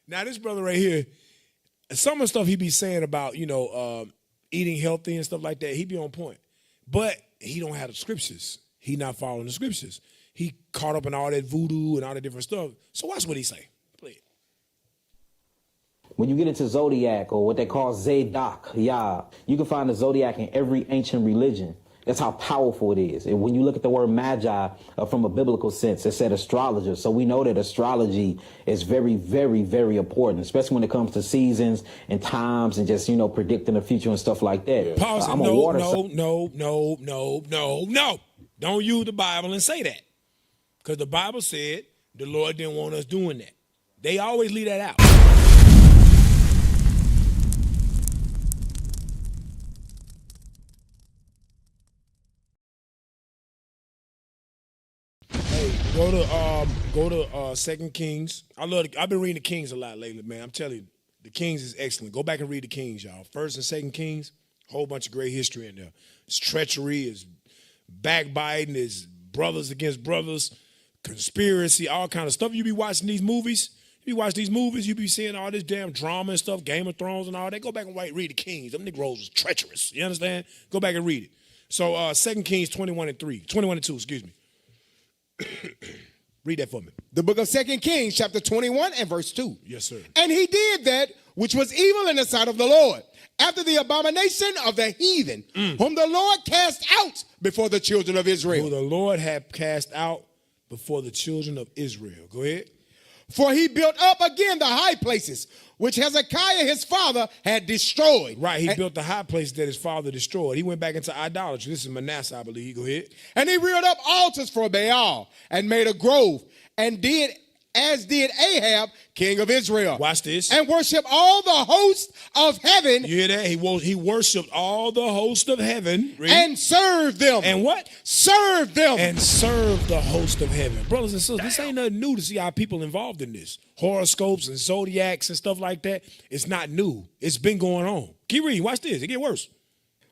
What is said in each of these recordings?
Now, this brother right here, some of the stuff he be saying about, eating healthy and stuff like that, he be on point. But he don't have the scriptures. He not following the scriptures. He caught up in all that voodoo and all that different stuff. So watch what he say. Play it. When you get into zodiac or what they call zodiac, you can find the zodiac in every ancient religion. That's how powerful it is. And when you look at the word magi from a biblical sense, it said astrologer. So we know that astrology is very, very, very important, especially when it comes to seasons and times and just, predicting the future and stuff like that. Pause. No. Don't use the Bible and say that. Because the Bible said the Lord didn't want us doing that. They always leave that out. Go to 2 Kings. I've been reading the Kings a lot lately, man. I'm telling you, the Kings is excellent. Go back and read the Kings, y'all. 1st and 2nd Kings, whole bunch of great history in there. It's treachery, it's backbiting, it's brothers against brothers, conspiracy, all kind of stuff. You be watching these movies. You watch these movies, you be seeing all this damn drama and stuff, Game of Thrones and all that. Go back and read the Kings. Them Negroes was treacherous. You understand? Go back and read it. So 2 Kings 21 and 2, excuse me. Read that for me. The book of 2 Kings, chapter 21 and verse 2. Yes, sir. And he did that which was evil in the sight of the Lord, after the abomination of the heathen, whom the Lord cast out before the children of Israel. Who the Lord had cast out before the children of Israel. Go ahead. For he built up again the high places, which Hezekiah his father had destroyed. Right, he built the high places that his father destroyed. He went back into idolatry. This is Manasseh, I believe. Go ahead. And he reared up altars for Baal and made a grove, and did as did Ahab, king of Israel. Watch this. And worshiped all the host of heaven. You hear that? He worshiped all the host of heaven. Read. And served them. And what? Served them. And served the host of heaven. Brothers and sisters, this ain't nothing new to see our people involved in this. Horoscopes and zodiacs and stuff like that. It's not new. It's been going on. Keep reading. Watch this. It get worse.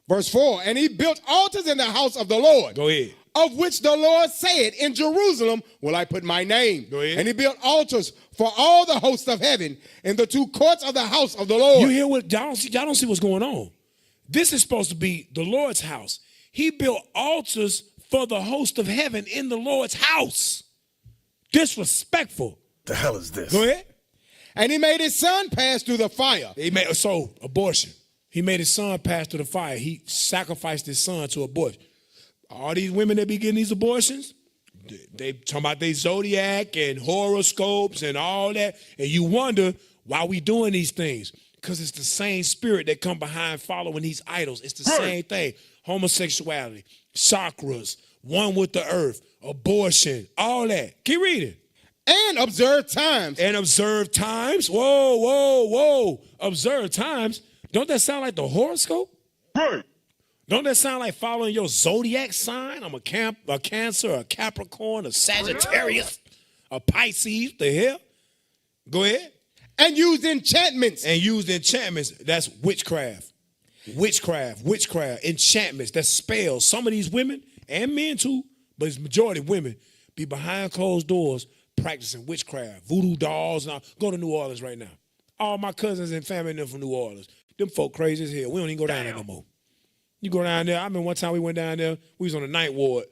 Verse 4. And he built altars in the house of the Lord. Go ahead. Of which the Lord said, in Jerusalem will I put my name. Go ahead. And he built altars for all the hosts of heaven in the 2 courts of the house of the Lord. You hear what? Y'all don't see what's going on. This is supposed to be the Lord's house. He built altars for the host of heaven in the Lord's house. Disrespectful. The hell is this? Go ahead. And he made his son pass through the fire. Abortion. He made his son pass through the fire. He sacrificed his son to abortion. All these women that be getting these abortions, they talking about their zodiac and horoscopes and all that. And you wonder why we doing these things. Because it's the same spirit that come behind following these idols. It's the same thing. Homosexuality, chakras, one with the earth, abortion, all that. Keep reading. And observe times. And observe times. Whoa. Observe times. Don't that sound like the horoscope? Right. Don't that sound like following your zodiac sign? I'm a Cancer, a Capricorn, a Sagittarius, a Pisces. The hell? Go ahead. And used enchantments. That's witchcraft. Enchantments. That's spells. Some of these women, and men too, but it's majority women, be behind closed doors practicing witchcraft, voodoo dolls. And all. Go to New Orleans right now. All my cousins and family them from New Orleans. Them folk crazy as hell. We don't even go down there no more. You go down there. I remember one time we went down there. We was on the ninth ward.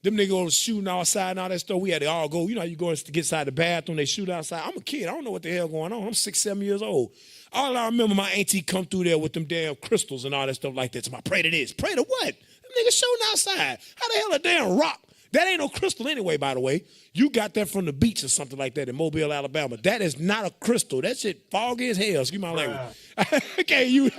Them niggas was shooting outside and all that stuff. We had to all go. You know how you go to get inside the bathroom, they shoot outside. I'm a kid. I don't know what the hell going on. I'm 6, 7 years old. All I remember, my auntie come through there with them damn crystals and all that stuff like that. So I pray to this. Pray to what? Them niggas shooting outside. How the hell a damn rock? That ain't no crystal anyway, by the way. You got that from the beach or something like that in Mobile, Alabama. That is not a crystal. That shit foggy as hell. Excuse my language. Okay, you.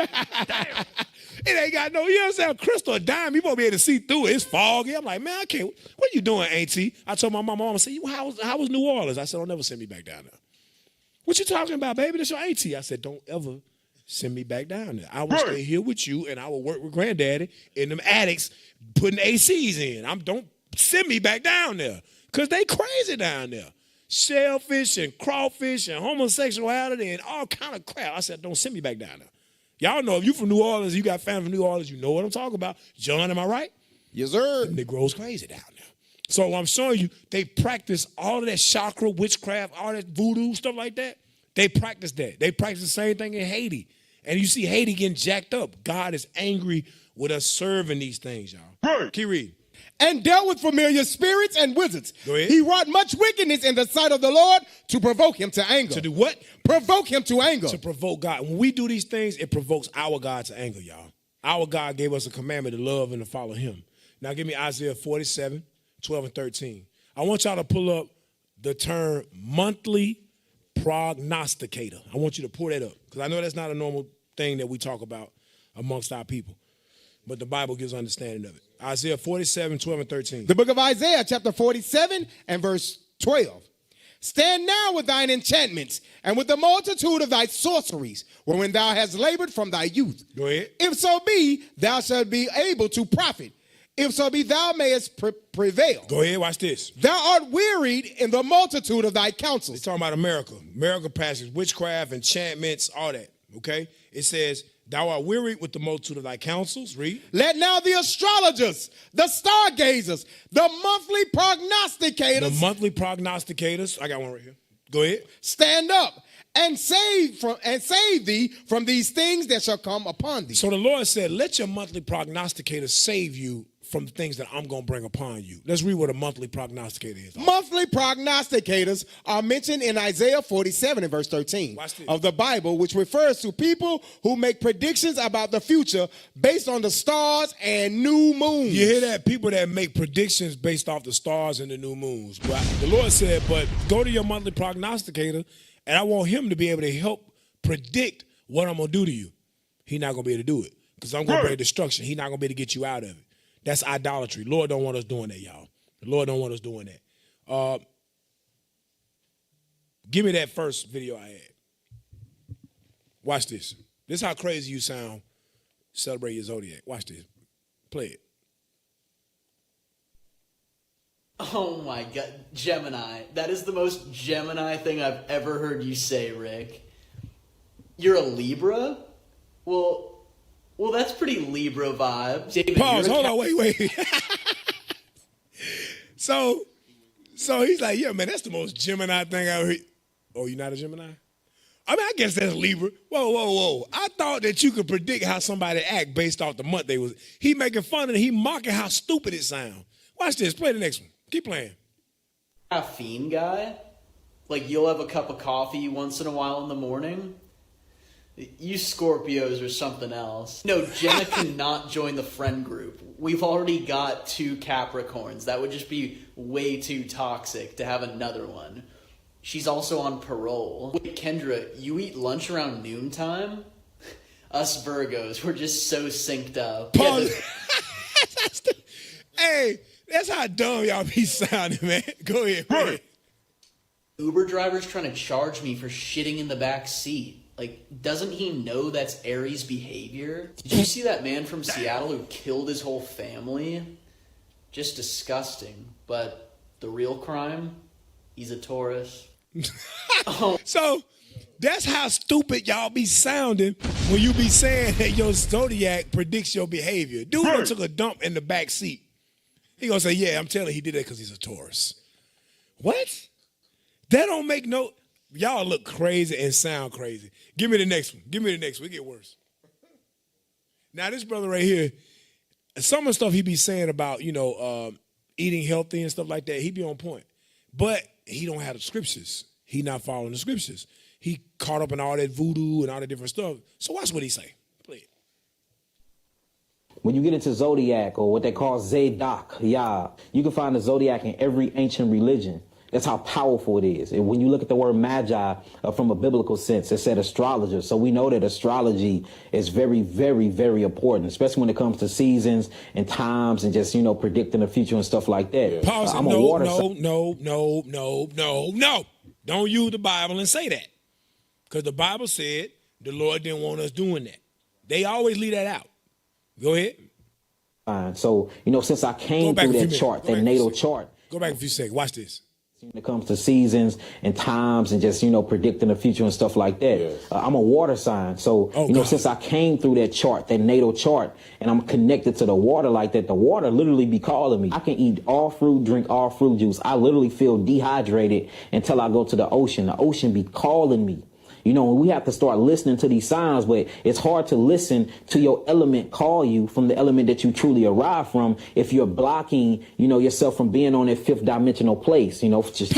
It ain't got no, you understand, crystal, a dime, you won't be able to see through it. It's foggy. I'm like, man, I can't. What are you doing, auntie? I told my mom, I said, how was New Orleans? I said, don't never send me back down there. What you talking about, baby? That's your auntie. I said, don't ever send me back down there. I will stay here with you, and I will work with granddaddy in them attics putting ACs in. Don't send me back down there, because they crazy down there. Shellfish and crawfish and homosexuality and all kind of crap. I said, don't send me back down there. Y'all know if you from New Orleans, you got family from New Orleans, you know what I'm talking about. John, am I right? Yes, sir. Them Negroes crazy down there. So I'm showing you, they practice all of that chakra, witchcraft, all that voodoo, stuff like that. They practice that. They practice the same thing in Haiti. And you see Haiti getting jacked up. God is angry with us serving these things, y'all. Right. Keep reading. And dealt with familiar spirits and wizards. Go ahead. He wrought much wickedness in the sight of the Lord to provoke him to anger. To do what? Provoke him to anger. To provoke God. When we do these things, it provokes our God to anger, y'all. Our God gave us a commandment to love and to follow him. Now give me Isaiah 47, 12 and 13. I want y'all to pull up the term monthly prognosticator. I want you to pull that up because I know that's not a normal thing that we talk about amongst our people. But the Bible gives understanding of it. Isaiah 47, 12 and 13. The book of Isaiah, chapter 47 and verse 12. Stand now with thine enchantments and with the multitude of thy sorceries, wherein thou hast labored from thy youth. Go ahead. If so be, thou shalt be able to profit. If so be, thou mayest prevail. Go ahead, watch this. Thou art wearied in the multitude of thy counsels. It's talking about America. America passes witchcraft, enchantments, all that. Okay? It says, thou art wearied with the multitude of thy counsels. Read. Let now the astrologers, the stargazers, the monthly prognosticators. The monthly prognosticators. I got one right here. Go ahead. Stand up and save thee from these things that shall come upon thee. So the Lord said, let your monthly prognosticator save you from the things that I'm going to bring upon you. Let's read what a monthly prognosticator is. Monthly prognosticators are mentioned in Isaiah 47 and verse 13 of the Bible, which refers to people who make predictions about the future based on the stars and new moons. You hear that? People that make predictions based off the stars and the new moons. But the Lord said, but go to your monthly prognosticator, and I want him to be able to help predict what I'm going to do to you. He's not going to be able to do it because I'm going to bring destruction. He's not going to be able to get you out of it. That's idolatry. Lord don't want us doing that, y'all. The Lord don't want us doing that. Give me that first video I had. Watch this. This is how crazy you sound. Celebrate your zodiac. Watch this. Play it. Oh my God, Gemini. That is the most Gemini thing I've ever heard you say, Rick. You're a Libra? Well, that's pretty Libra vibes. David, pause. Hold on. Wait. So he's like, yeah, man, that's the most Gemini thing I ever heard. Oh, you're not a Gemini? I mean, I guess that's Libra. Whoa. I thought that you could predict how somebody act based off the month they was. He making fun of it. He mocking how stupid it sounds. Watch this. Play the next one. Keep playing. Caffeine guy? Like you'll have a cup of coffee once in a while in the morning? You Scorpios are something else. No, Jenna cannot join the friend group. We've already got 2 Capricorns. That would just be way too toxic to have another one. She's also on parole. Wait, Kendra, you eat lunch around noontime? Us Virgos, we're just so synced up. Pause. Hey, that's how dumb y'all be sounding, man. Go ahead, man. Uber driver's trying to charge me for shitting in the back seat. Like, doesn't he know that's Aries behavior? Did you see that man from Seattle who killed his whole family? Just disgusting. But the real crime, he's a Taurus. So that's how stupid y'all be sounding when you be saying that your zodiac predicts your behavior. Dude done took a dump in the back seat. He gonna say, yeah, I'm telling you he did that because he's a Taurus. What? That don't make no... Y'all look crazy and sound crazy. Give me the next one. It get worse. Now, this brother right here, some of the stuff he be saying about, eating healthy and stuff like that, he be on point. But he don't have the scriptures. He not following the scriptures. He caught up in all that voodoo and all that different stuff. So watch what he say. Play it. When you get into zodiac or what they call zodiac, you can find the zodiac in every ancient religion. That's how powerful it is. And when you look at the word magi from a biblical sense, it said astrologer. So we know that astrology is very, very, very important, especially when it comes to seasons and times and just, predicting the future and stuff like that. Pause. No. Don't use the Bible and say that. Because the Bible said the Lord didn't want us doing that. They always leave that out. Go ahead. Fine. So, since I came through that chart, that natal chart. Go back a few seconds. Watch this. When it comes to seasons and times and just, predicting the future and stuff like that. Yes. I'm a water sign. So, since I came through that chart, that natal chart, and I'm connected to the water like that, the water literally be calling me. I can eat all fruit, drink all fruit juice. I literally feel dehydrated until I go to the ocean. The ocean be calling me. You know, we have to start listening to these signs, but it's hard to listen to your element call you from the element that you truly arrive from if you're blocking, you know, yourself from being on that fifth dimensional place, you know. Just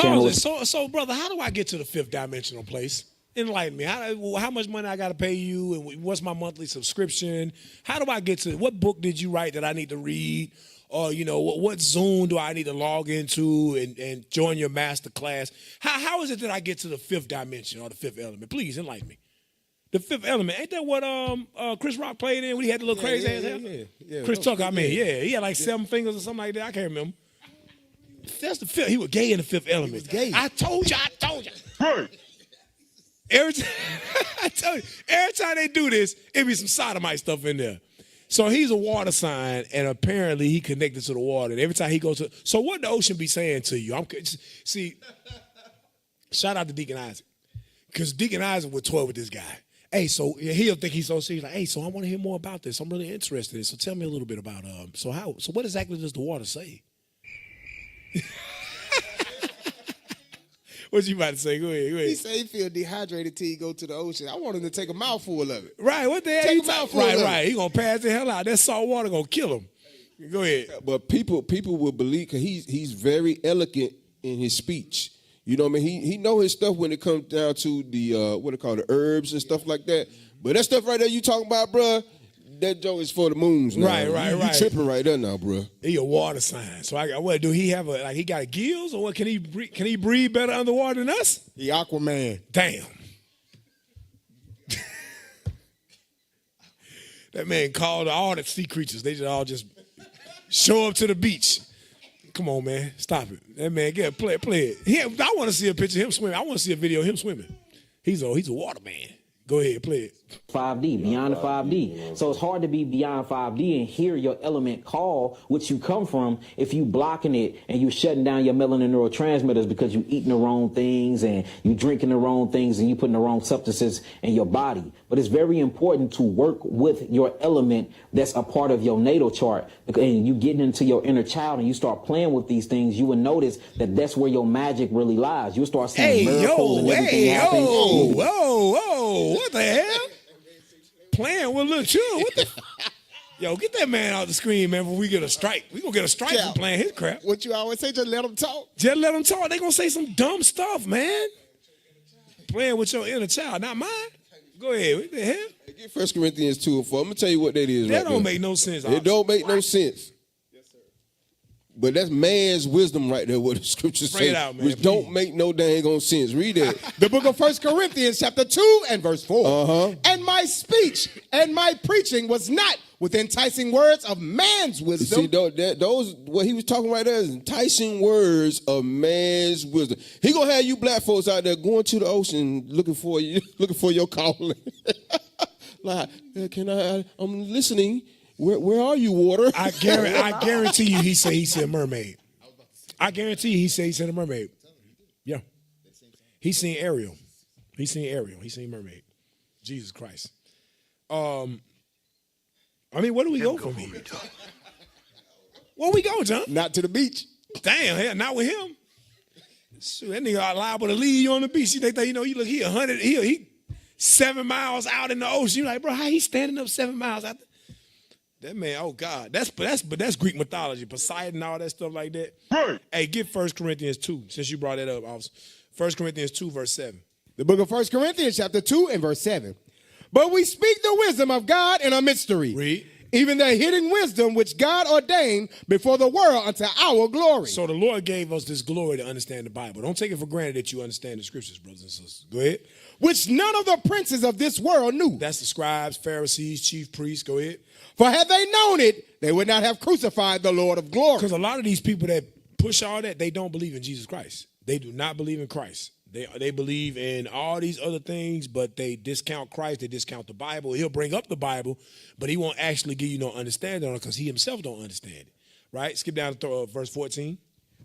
so, brother, how do I get to the fifth dimensional place? Enlighten me. How much money I got to pay you, and what's my monthly subscription? How do I get to what book did you write that I need to read? Or, you know, what Zoom do I need to log into and join your master class? How is it that I get to the fifth dimension or the fifth element? Please enlighten me. The fifth element, ain't that what Chris Rock played in when he had the little crazy ass hair? Yeah. Chris Tucker, he had like 7 fingers or something like that. I can't remember. That's the fifth. He was gay in the fifth element. He was gay. I told you. Right. Every time they do this, it be some sodomite stuff in there. So he's a water sign, and apparently he connected to the water. And every time he goes to, so what the ocean be saying to you? See, shout out to Deacon Isaac, because Deacon Isaac would toy with this guy. Hey, so he'll think he's so serious. Like, hey, so I want to hear more about this. I'm really interested in it. So tell me a little bit about So what exactly does the water say? What you about to say? Go ahead. He say he feel dehydrated till he go to the ocean. I want him to take a mouthful of it. Right, what the hell? Take a mouthful of it. Right. He gonna pass the hell out. That salt water gonna kill him. Go ahead. But people will believe because he's very elegant in his speech. You know what I mean? He know his stuff when it comes down to the what they call the herbs and stuff like that. But that stuff right there you talking about, bruh, that joke is for the moons now. Right. You tripping right there now, bruh. He a water sign. So what do he have? He got gills or what? Can he breathe better underwater than us? The Aquaman. Damn. That man called all the sea creatures. They just all show up to the beach. Come on, man. Stop it. That man, play it. I want to see a picture of him swimming. I want to see a video of him swimming. He's a water man. Go ahead, play it. 5D, beyond the 5D. So it's hard to be beyond 5D and hear your element call, which you come from, if you blocking it and you shutting down your melanin neurotransmitters because you eating the wrong things and you drinking the wrong things and you putting the wrong substances in your body. But it's very important to work with your element that's a part of your natal chart. And you getting into your inner child and you start playing with these things, you will notice that that's where your magic really lies. You'll start seeing miracles and everything happen. Whoa. What the hell? Playing with little children. What the? Yo, get that man out the screen, man, before we get a strike. We gonna get a strike for playing his crap. What you always say, just let them talk. Just let them talk. They gonna say some dumb stuff, man. Playing with your inner child, not mine. Go ahead. What the hell? Get 1 Corinthians 2 and 4. I'm gonna tell you what that is. That don't make no sense. It don't make no sense. Yes, sir. But that's man's wisdom right there, what the scriptures say, which don't make no dang on sense. Read it. The book of 1 Corinthians chapter 2 and verse 4. Uh-huh. And my speech and my preaching was not with enticing words of man's wisdom. See, those what he was talking right there is enticing words of man's wisdom. He gonna have you black folks out there going to the ocean looking for your calling. Like, I'm listening. Where are you, water? I guarantee you he said mermaid. I guarantee you he said a mermaid. Yeah. He seen Ariel. He seen mermaid. Jesus Christ. I mean, where do we go from here? Where we go, John? Not to the beach. Damn, hell, not with him. Shoot, that nigga liable to leave you on the beach. They think, you look, he 100, he 7 miles out in the ocean. You like, bro, how he standing up 7 miles out there? That man, oh God, that's Greek mythology, Poseidon, all that stuff like that. Right. Hey, get 1 Corinthians 2, since you brought that up. 1 Corinthians 2, verse 7. The book of 1 Corinthians chapter 2 and verse 7. But we speak the wisdom of God in a mystery. Read. Even the hidden wisdom which God ordained before the world unto our glory. So the Lord gave us this glory to understand the Bible. Don't take it for granted that you understand the scriptures, brothers and sisters. Go ahead. Which none of the princes of this world knew. That's the scribes, Pharisees, chief priests. Go ahead. For had they known it, they would not have crucified the Lord of glory. Because a lot of these people that push all that, they don't believe in Jesus Christ. They do not believe in Christ. They believe in all these other things, but they discount Christ. They discount the Bible. He'll bring up the Bible, but he won't actually give you no understanding on it because he himself don't understand it. Right? Skip down to verse 14.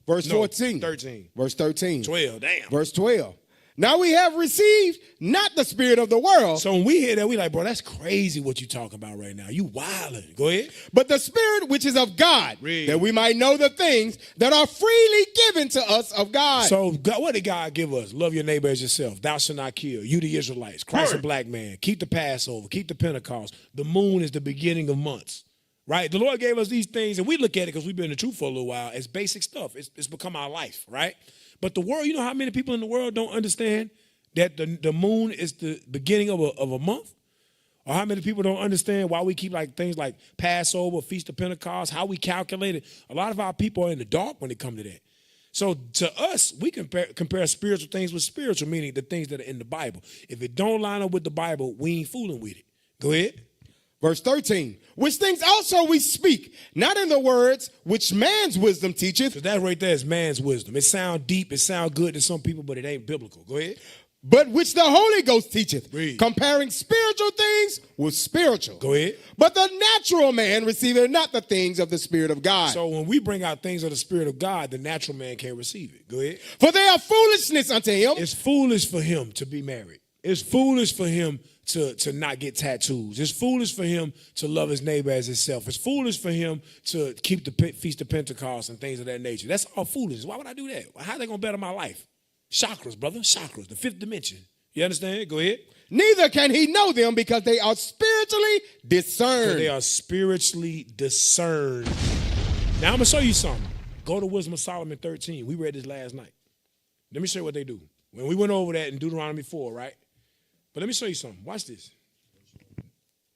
Verse 14. 13. Verse 13. 12. Damn. Verse 12. Now we have received not the spirit of the world, So when we hear that, we like, bro, that's crazy what you talking about right now. You wildin'. Go ahead. but the spirit which is of God, Read. that we might know the things that are freely given to us of God. So God, what did God give us? Love your neighbor as yourself. Thou shalt not kill. You the Israelites. Christ a black man. Keep the Passover. Keep the Pentecost. The moon is the beginning of months. Right? The Lord gave us these things, and we look at it because we've been in the truth for a little while as basic stuff. It's become our life, right? But the world, you know how many people in the world don't understand that the moon is the beginning of a month? Or how many people don't understand why we keep like things like Passover, Feast of Pentecost, how we calculate it? A lot of our people are in the dark when it comes to that. So to us, we compare spiritual things with spiritual, meaning the things that are in the Bible. If it don't line up with the Bible, we ain't fooling with it. Go ahead. Verse 13, which things also we speak, not in the words which man's wisdom teacheth, So that right there is man's wisdom. It sounds deep, it sounds good to some people, but it ain't biblical. Go ahead. but which the Holy Ghost teacheth, Read. comparing spiritual things with spiritual. Go ahead. But the natural man receiveth not the things of the Spirit of God. So when we bring out things of the Spirit of God, the natural man can't receive it. Go ahead. For they are foolishness unto him. It's foolish for him to be married. It's foolish for him to not get tattoos. It's foolish for him to love his neighbor as himself. It's foolish for him to keep the Feast of Pentecost and things of that nature. That's all foolish. Why would I do that? How are they going to better my life? Chakras, brother. Chakras, the fifth dimension. You understand? Go ahead. Neither can he know them because they are spiritually discerned. They are spiritually discerned. Now, I'm going to show you something. Go to Wisdom of Solomon 13. We read this last night. Let me show you what they do. When we went over that in Deuteronomy 4, right? But let me show you something. Watch this.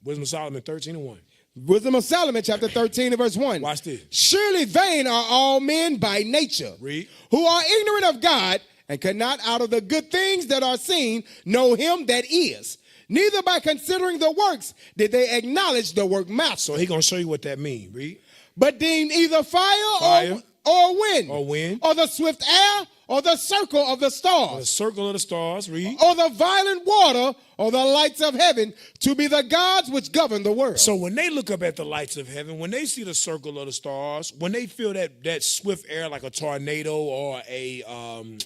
Wisdom of Solomon 13:1. Wisdom of Solomon, chapter 13 and verse 1. Watch this. Surely vain are all men by nature, Read. who are ignorant of God, and cannot out of the good things that are seen know him that is. Neither by considering the works did they acknowledge the workmaster. So he going to show you what that means. Read. But deemed either fire. Fire. Or wind. Or wind. Or the swift air, or the circle of the The stars. circle of the stars. Read. Or the violent water, or the lights of heaven, to be the gods which govern the world. So when they look up at the lights of heaven, when they see the circle of the stars, when they feel that swift air like a tornado or a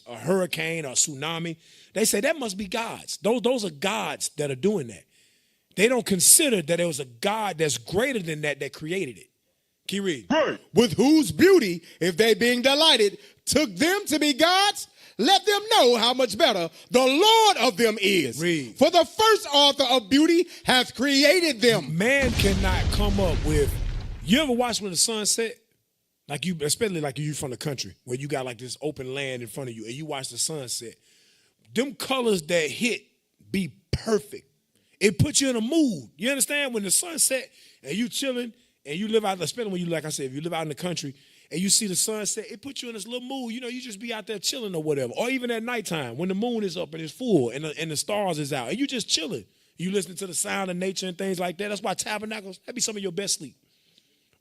hurricane or tsunami, they say that must be gods. Those are gods that are doing that. They don't consider that there was a God that's greater than that created it. Keep reading. With whose beauty, if they being delighted, took them to be gods, let them know how much better the Lord of them is. Read. For the first author of beauty hath created them. Man cannot come up with. You ever watch when the sun set? Like you, especially like you from the country, where you got like this open land in front of you, and you watch the sunset. Them colors that hit be perfect. It puts you in a mood. You understand? When the sun set and you chilling and you live out, especially when you, like I said, if you live out in the country and you see the sunset, it puts you in this little mood. You know, you just be out there chilling or whatever. Or even at nighttime when the moon is up and it's full and the stars is out and you just chilling. You listening to the sound of nature and things like that. That's why tabernacles, that'd be some of your best sleep.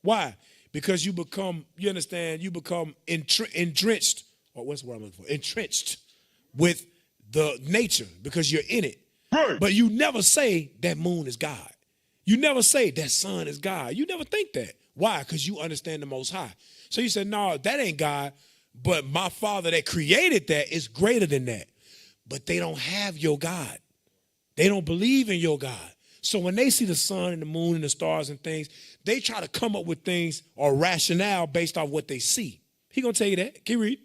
Why? Because you become, you understand, you become entrenched, or what's the word I'm looking for? Entrenched with the nature because you're in it. Right. But you never say that moon is God. You never say that sun is God. You never think that. Why? Because you understand the Most High. So you said, no, that ain't God, but my Father that created that is greater than that. But they don't have your God. They don't believe in your God. So when they see the sun and the moon and the stars and things, they try to come up with things or rationale based off what they see. He gonna tell you that. Can you read?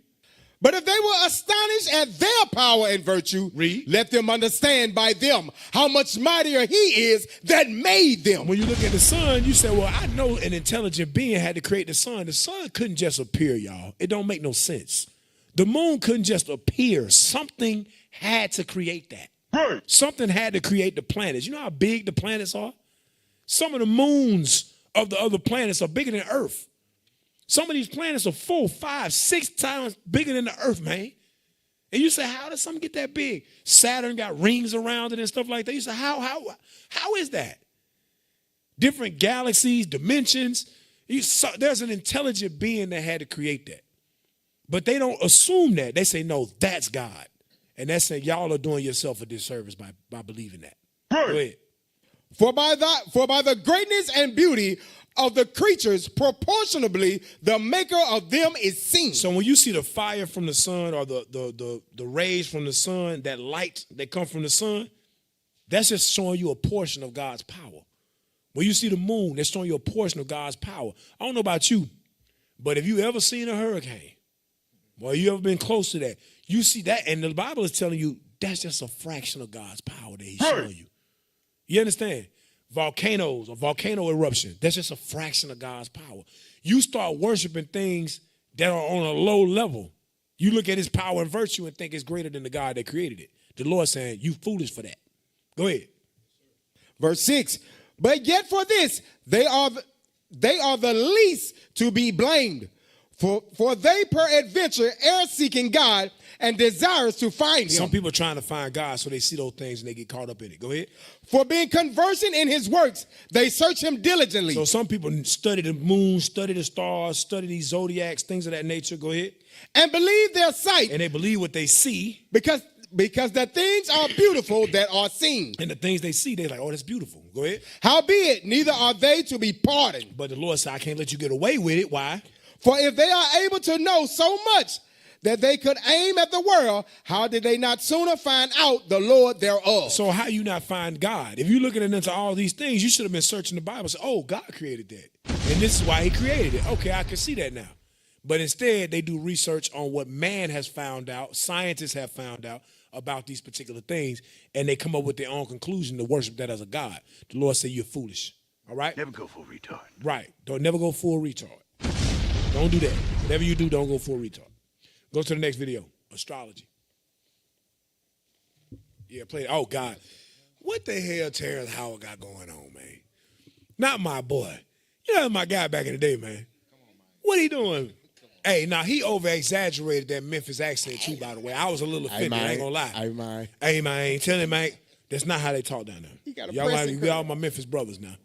But if they were astonished at their power and virtue, Read. let them understand by them how much mightier he is that made them. When you look at the sun, you say, well, I know an intelligent being had to create the sun. The sun couldn't just appear, y'all. It don't make no sense. The moon couldn't just appear. Something had to create that. Right. Something had to create the planets. You know how big the planets are? Some of the moons of the other planets are bigger than Earth. Some of these planets are 4, 5, 6 times bigger than the Earth, man. And you say, how does something get that big? Saturn got rings around it and stuff like that. You say, how is that? Different galaxies, dimensions. There's an intelligent being that had to create that. But they don't assume that. They say, no, that's God. And that's saying y'all are doing yourself a disservice by believing that. Go ahead. For by the greatness and beauty of the creatures, proportionably, the maker of them is seen. So when you see the fire from the sun or the rays from the sun, that light that come from the sun, that's just showing you a portion of God's power. When you see the moon, that's showing you a portion of God's power. I don't know about you, but if you ever seen a hurricane, or you ever been close to that, you see that, and the Bible is telling you that's just a fraction of God's power that he's showing you. You understand? Volcanoes or volcano eruption, that's just a fraction of God's power. You start worshiping things that are on a low level. You look at his power and virtue and think it's greater than the God that created it. The Lord saying, you foolish for that. Go ahead. Verse 6, but yet for this, they are the least to be blamed. For they peradventure err seeking God and desirous to find him. Some people are trying to find God, so they see those things and they get caught up in it. Go ahead. For being conversant in his works, they search him diligently. So some people study the moon, study the stars, study these zodiacs, things of that nature. Go ahead. And believe their sight. And they believe what they see. Because the things are beautiful that are seen. And the things they see, they're like, oh, that's beautiful. Go ahead. Howbeit, neither are they to be pardoned. But the Lord said, I can't let you get away with it. Why? For if they are able to know so much that they could aim at the world, how did they not sooner find out the Lord thereof? So how you not find God? If you're looking into all these things, you should have been searching the Bible and say, oh, God created that. And this is why he created it. Okay, I can see that now. But instead, they do research on what man has found out, scientists have found out about these particular things, and they come up with their own conclusion to worship that as a God. The Lord said, you're foolish. All right? Never go full retard. Right. Don't never go full retard. Don't do that. Whatever you do, don't go full retard. Go to the next video. Astrology. Yeah, play it. Oh, God. What the hell Terrence Howard got going on, man? Not my boy. You know my guy back in the day, man. What he doing? Hey, now he over-exaggerated that Memphis accent too, by the way. I was a little offended, I ain't gonna lie. Hey, man, tell him, man, that's not how they talk down there. He got a Y'all pressing we all curl. my Memphis brothers now.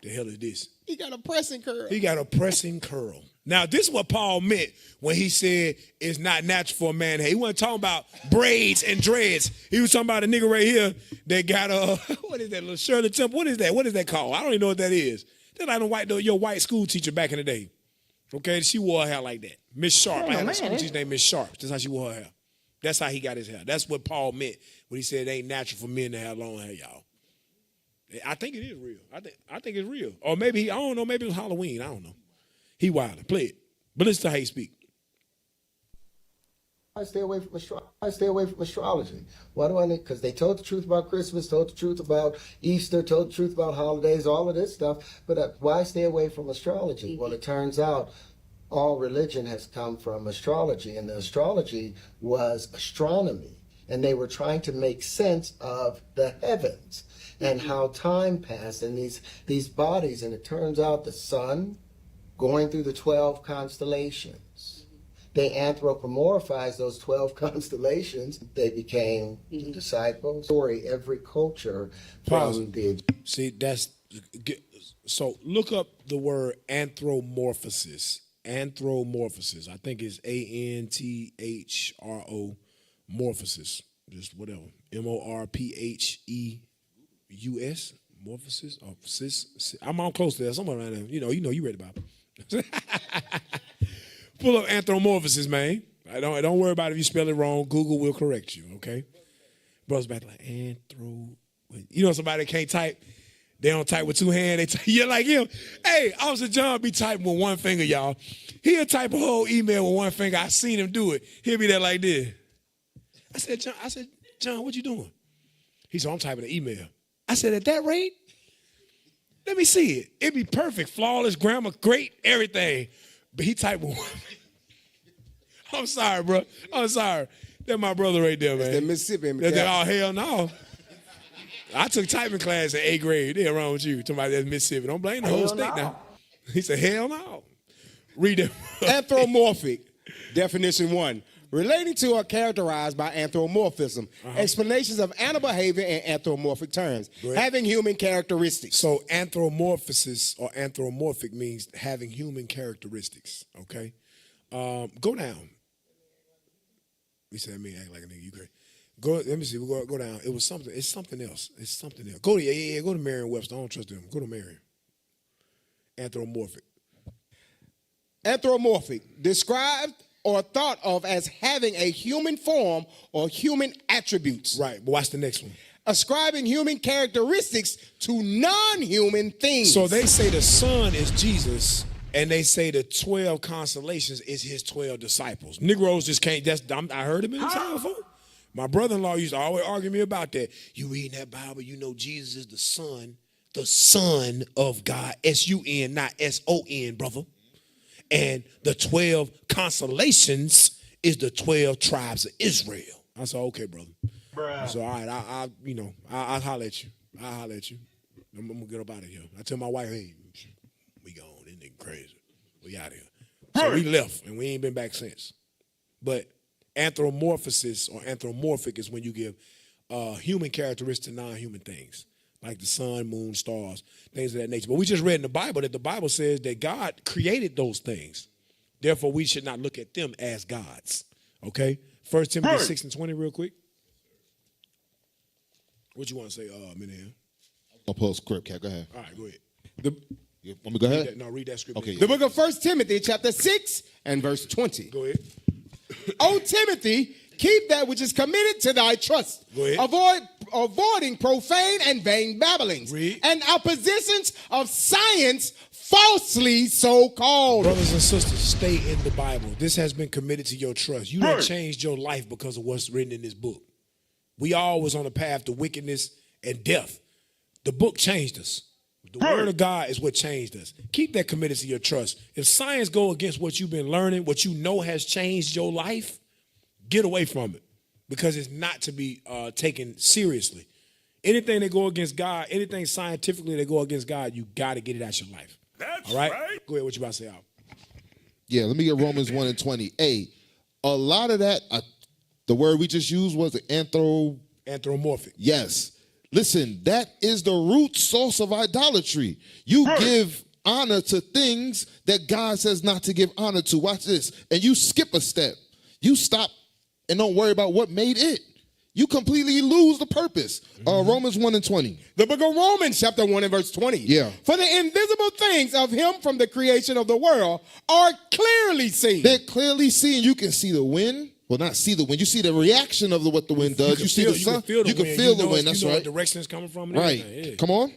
The hell is this? He got a pressing curl. He got a pressing curl. Now, this is what Paul meant when he said it's not natural for a man. He wasn't talking about braids and dreads. He was talking about a nigga right here that got what is that, little Shirley Temple? What is that? What is that called? I don't even know what that is. That's like your white school teacher back in the day. Okay, she wore her hair like that. Miss Sharp. I had a school teacher named Miss Sharp. That's how she wore her hair. That's how he got his hair. That's what Paul meant when he said it ain't natural for men to have long hair, y'all. I think it is real. I think it's real. Or maybe, I don't know, maybe it was Halloween. I don't know. He wilding. Play it. But listen to how he speak. I stay away from astrology. Why do I need? Because they told the truth about Christmas, told the truth about Easter, told the truth about holidays, all of this stuff. But why stay away from astrology? Well, it turns out all religion has come from astrology, and the astrology was astronomy, and they were trying to make sense of the heavens and how time passed and these bodies. And it turns out the sun going through the 12 constellations. They anthropomorphized those 12 constellations. They became the disciples. Story, every culture from the... See, so look up the word anthropomorphosis. Anthropomorphosis. I think it's ANTHRO morphosis. Just whatever. MORPHEUS. Morphosis. Oh, cis. I'm on close to that. Somewhere around there. You know, you read the Bible. Pull up anthropomorphosis, man. Don't worry about it if you spell it wrong. Google will correct you, okay? Brothers back like anthro. You know somebody that can't type? They don't type with two hands. You're like him. Hey, Officer John be typing with one finger, y'all. He'll type a whole email with one finger. I seen him do it. He'll be there like this. I said, John, what you doing? He said, I'm typing an email. I said, at that rate? Let me see it. It'd be perfect. Flawless grammar, great, everything. But he typed with one finger. I'm sorry, bro. I'm sorry. That's my brother right there, man. That's the Mississippi. Oh, hell no. I took typing class in 8th grade. They're wrong with you. Talking about that Mississippi. Don't blame the whole state now. He said, hell no. Read it. Anthropomorphic. Definition 1. Relating to or characterized by anthropomorphism. Explanations of animal behavior in anthropomorphic terms. Having human characteristics. So anthropomorphosis or anthropomorphic means having human characteristics. Okay? Go down. We said me act like a nigga. You crazy. Go. Let me see. We'll go down. It was something. It's something else. It's something else. Go to Go to Merriam-Webster. I don't trust them. Go to Merriam. Anthropomorphic. Anthropomorphic, described or thought of as having a human form or human attributes. Right. But watch the next one. Ascribing human characteristics to non-human things. So they say the sun is Jesus, and they say the 12 constellations is his 12 disciples. Negroes just can't. I heard him in the time before. My brother-in-law used to always argue me about that. You reading that Bible, you know Jesus is the Son of God. S-U-N, not S-O-N, brother. And the 12 constellations is the 12 tribes of Israel. I said, okay, brother. So, all right, I'll holler at you. I'll holler at you. I'm going to get up out of here. I tell my wife, hey, we gone. This nigga crazy. We out of here. So we left, and we ain't been back since. But anthropomorphosis or anthropomorphic is when you give human characteristics to non-human things, like the sun, moon, stars, things of that nature. But we just read in the Bible that the Bible says that God created those things. Therefore, we should not look at them as gods. Okay? 1 Timothy 6:20 real quick. What you want to say, Minahan? I'll pull a script, Cat. Go ahead. All right, go ahead. You want me to go ahead? Read that script. Okay. The book of 1 Timothy, chapter 6 and verse 20. Go ahead. O Timothy, keep that which is committed to thy trust. Go ahead. Avoiding profane and vain babblings. Read. And oppositions of science falsely so called. Brothers and sisters, stay in the Bible. This has been committed to your trust. You done changed your life because of what's written in this book. We all was on a path to wickedness and death. The book changed us. The word of God is what changed us. Keep that committed to your trust. If science go against what you've been learning, what you know has changed your life, get away from it, because it's not to be taken seriously. Anything that go against God, anything scientifically that go against God, you got to get it out your life. That's all right? Go ahead. What you about to say, Al? Yeah, let me get Romans 1:20. Hey, a lot of that, the word we just used was anthropomorphic. Yes. Listen, that is the root source of idolatry. You give honor to things that God says not to give honor to. Watch this. And you skip a step. You stop and don't worry about what made it. You completely lose the purpose. Romans 1:20. The book of Romans, chapter 1 and verse 20. Yeah. For the invisible things of him from the creation of the world are clearly seen. They're clearly seen. You can see the wind. Well, not see the wind. You see the reaction of what the wind does. You see the sun. You can feel the wind. That's right. What direction it's coming from. Right. Yeah. Come on.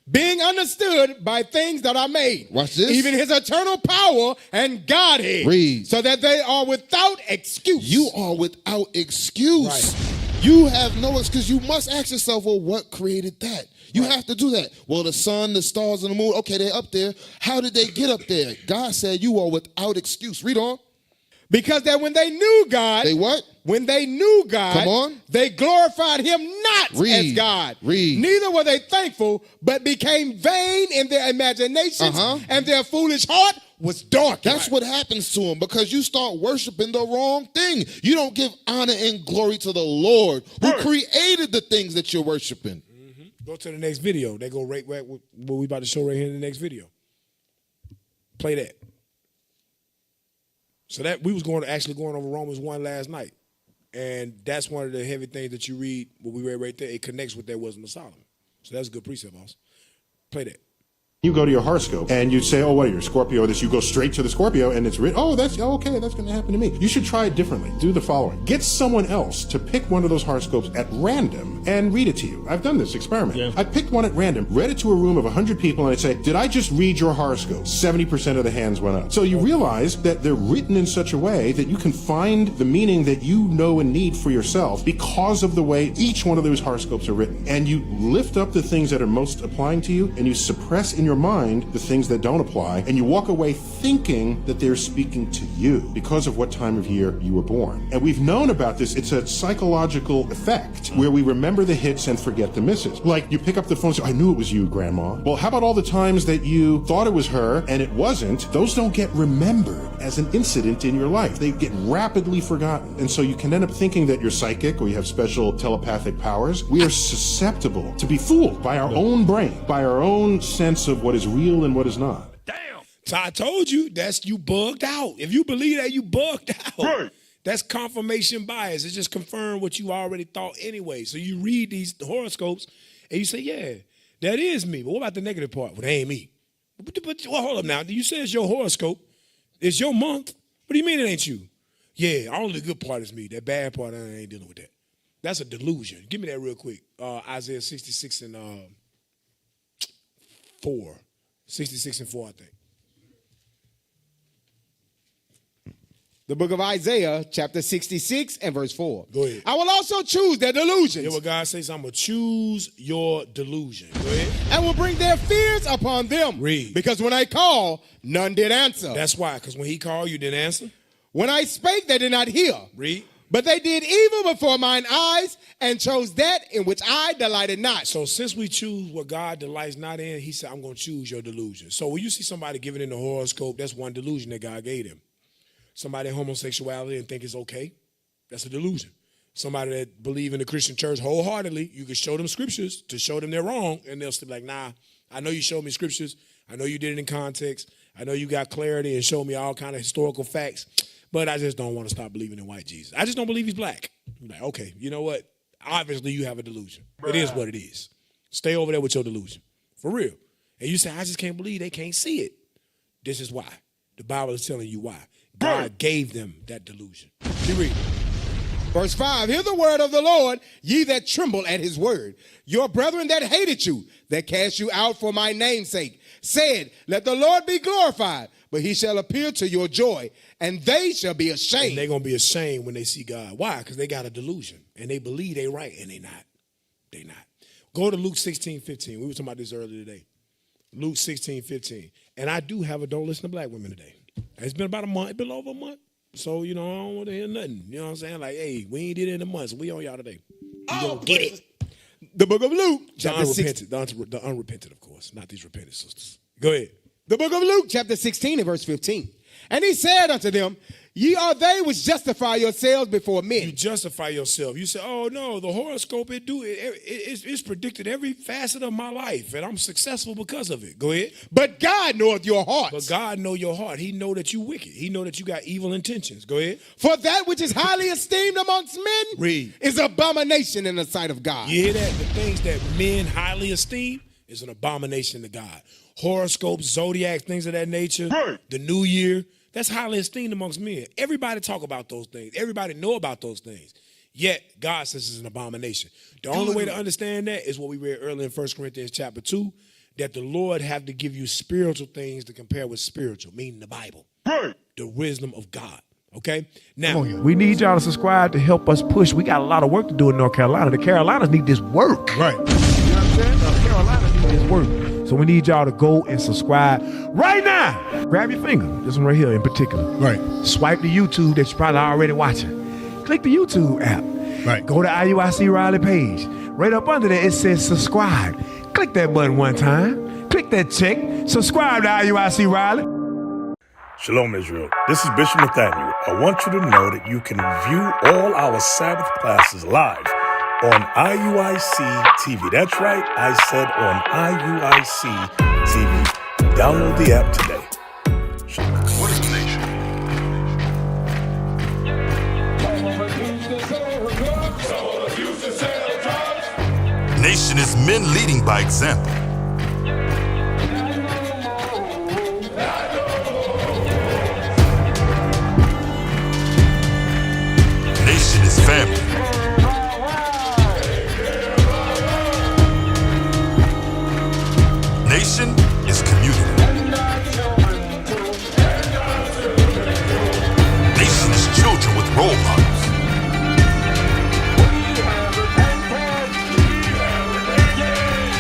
Being understood by things that are made. Watch this. Even his eternal power and Godhead. Read. So that they are without excuse. You are without excuse. Right. You have no excuse. You must ask yourself, well, what created that? You have to do that. Well, the sun, the stars, and the moon, okay, they're up there. How did they get up there? God said you are without excuse. Read on. Because that when they knew God, they what? When they knew God, come on, they glorified him not as God. Read. Neither were they thankful, but became vain in their imaginations, and their foolish heart was dark. That's what happens to them, because you start worshiping the wrong thing. You don't give honor and glory to the Lord who created the things that you're worshiping. Go to the next video. They go right what we about to show right here in the next video. Play that. So that we was actually going over Romans 1 last night. And that's one of the heavy things that you read, what we read right there. It connects with that wisdom of Solomon. So that's a good precept, boss. Play that. You go to your horoscope and you say, oh, what are you, Scorpio? You go straight to the Scorpio and it's written, oh, that's okay, that's going to happen to me. You should try it differently. Do the following. Get someone else to pick one of those horoscopes at random and read it to you. I've done this experiment. Yeah. I picked one at random, read it to a room of 100 people, and I'd say, did I just read your horoscope? 70% of the hands went up. So you realize that they're written in such a way that you can find the meaning that you know and need for yourself because of the way each one of those horoscopes are written. And you lift up the things that are most applying to you, and you suppress in your mind the things that don't apply, and you walk away thinking that they're speaking to you because of what time of year you were born. And we've known about this. It's a psychological effect where we remember the hits and forget the misses. Like you pick up the phone and say, I knew it was you, Grandma. Well, how about all the times that you thought it was her and it wasn't? Those don't get remembered as an incident in your life. They get rapidly forgotten. And so you can end up thinking that you're psychic or you have special telepathic powers. We are susceptible to be fooled by our own brain, by our own sense of what is real and what is not. Damn. So I told you, you bugged out. If you believe that, you bugged out. Right. That's confirmation bias. It's just confirming what you already thought anyway. So you read these horoscopes and you say, yeah, that is me. But what about the negative part? Well, that ain't me. But well, hold up now. You say it's your horoscope. It's your month. What do you mean it ain't you? Yeah, only the good part is me. That bad part, I ain't dealing with that. That's a delusion. Give me that real quick. Isaiah 66 and 4. 66 and 4, I think. The book of Isaiah, chapter 66 and verse 4. Go ahead. I will also choose their delusions. Hear what God says? I'm going to choose your delusion. Go ahead. And will bring their fears upon them. Read. Because when I called, none did answer. That's why, because when he called, you didn't answer. When I spake, they did not hear. Read. But they did evil before mine eyes and chose that in which I delighted not. So since we choose what God delights not in, he said, I'm going to choose your delusion. So when you see somebody giving in the horoscope, that's one delusion that God gave them. Somebody in homosexuality and think it's okay, that's a delusion. Somebody that believe in the Christian church wholeheartedly, you can show them scriptures to show them they're wrong, and they'll still be like, nah, I know you showed me scriptures. I know you did it in context. I know you got clarity and showed me all kind of historical facts, but I just don't want to stop believing in white Jesus. I just don't believe he's black. I'm like, okay, you know what? Obviously, you have a delusion. It is what it is. Stay over there with your delusion. For real. And you say, I just can't believe they can't see it. This is why. The Bible is telling you why. God gave them that delusion. Keep reading. Verse 5, hear the word of the Lord, ye that tremble at his word. Your brethren that hated you, that cast you out for my name's sake, said, let the Lord be glorified, but he shall appear to your joy, and they shall be ashamed. And they're going to be ashamed when they see God. Why? Because they got a delusion, and they believe they right, and they not. They not. Go to Luke 16:15. We were talking about this earlier today. Luke 16:15. And I do have a don't listen to black women today. It's been about a month. It's been over a month. So, you know, I don't want to hear nothing. You know what I'm saying? Like, hey, we ain't did it in a month, so we on y'all today. You gonna get it. The book of Luke, The unrepentant, of course, not these repentant sisters. Go ahead. The book of Luke, chapter 16 and verse 15. And he said unto them, ye are they which justify yourselves before men. You justify yourself. You say, oh, no, the horoscope, it's predicted every facet of my life, and I'm successful because of it. Go ahead. But God knoweth your hearts. But God know your heart. He know that you wicked. He know that you got evil intentions. Go ahead. For that which is highly esteemed amongst men is abomination in the sight of God. You hear that? The things that men highly esteem is an abomination to God. Horoscopes, zodiac, things of that nature, the new year, that's highly esteemed amongst men. Everybody talk about those things. Everybody know about those things. Yet, God says it's an abomination. The only way to understand that is what we read earlier in 1 Corinthians chapter 2, that the Lord have to give you spiritual things to compare with spiritual, meaning the Bible, the wisdom of God. Okay? Now, we need y'all to subscribe to help us push. We got a lot of work to do in North Carolina. The Carolinas need this work. Right. You know what I'm saying? The Carolinas need this work. So we need y'all to go and subscribe right now. Grab your finger. This one right here in particular. Right. Swipe the YouTube that you're probably already watching. Click the YouTube app. Right. Go to IUIC Raleigh page. Right up under there, it says subscribe. Click that button one time. Click that check. Subscribe to IUIC Raleigh. Shalom, Israel. This is Bishop Nathaniel. I want you to know that you can view all our Sabbath classes live on IUIC TV. That's right, I said on IUIC TV. Download the app today. What is the nation? Nation is men leading by example. Nation is family. Nation is community. Nation is children with role models.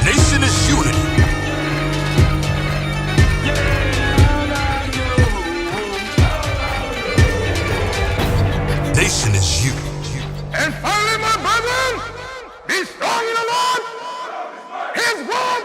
Nation is unity. Nation is you. And finally, my brethren, be strong in the Lord. His word